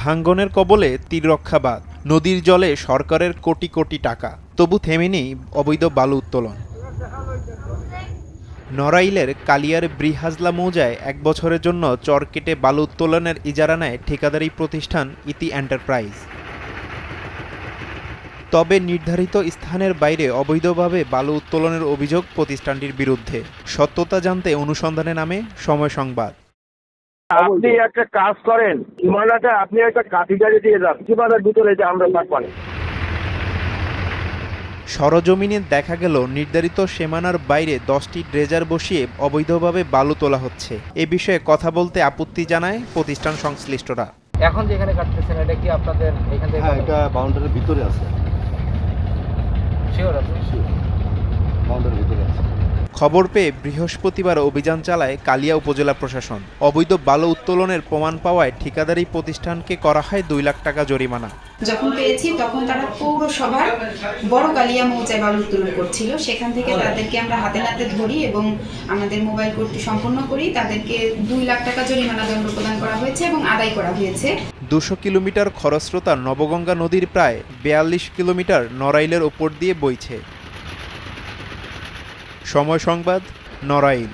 ভাঙ্গনের কবলে তীররক্ষাবাদ, নদীর জলে সরকারের কোটি কোটি টাকা, তবু থেমেনি অবৈধ বালু উত্তোলন। নড়াইলের কালিয়ার ব্রিহাজলা মৌজায় ১ বছরের জন্য চর কেটে বালু উত্তোলনের ইজারা নেয় ঠিকাদারি প্রতিষ্ঠান ইতি এন্টারপ্রাইজ। তবে নির্ধারিত স্থানের বাইরে অবৈধভাবে বালু উত্তোলনের অভিযোগ প্রতিষ্ঠানটির বিরুদ্ধে। সত্যতা জানতে অনুসন্ধানে নামে সময় সংবাদ। আপনি একটা কাজ করেন, সীমানাটা আপনি একটা কাঠিদারি দিয়ে যান, সীমানার ভিতরে যে আমরা থাকবেন। সরজমিনে দেখা গেল নির্ধারিত সীমানার বাইরে ১০টি ড্রেজার বসিয়ে অবৈধভাবে বালু তোলা হচ্ছে। এ বিষয়ে কথা বলতে আপত্তি জানায় প্রতিষ্ঠান সংশ্লিষ্টরা। এখন যেখানে কাটতেছেন এটা কি আপনাদের এখান থেকে? হ্যাঁ, এটা বাউন্ডারির ভিতরে আছে। শিওর আপনি? বাউন্ডারির ভিতরে আছে। খবর পেয়ে বৃহস্পতিবার অভিযান চালায় কালিয়া উপজেলা প্রশাসন। অবৈধ বালু উত্তোলনের প্রমাণ পাওয়ায় ঠিকাদারি প্রতিষ্ঠানকে করা হয় ২ লাখ টাকা জরিমানা। যখন পেয়েছি তখন তারা পৌরসভার বড় কালিয়া মৌজায় বালু উত্তোলন করছিল। সেখান থেকে তাদেরকে আমরা হাতে নাতে ধরি এবং আমাদের মোবাইল কোর্টটি সম্পন্ন করি। তাদেরকে ২ লাখ টাকা জরিমানা দণ্ড প্রদান করা হয়েছে এবং আদায় করা হয়েছে। ২০০ কিলোমিটার খরস্রোতা নবগঙ্গা নদীর প্রায় ৪২ কিলোমিটার নড়াইলের ওপর দিয়ে বইছে। সময় সংবাদ, নড়াইল।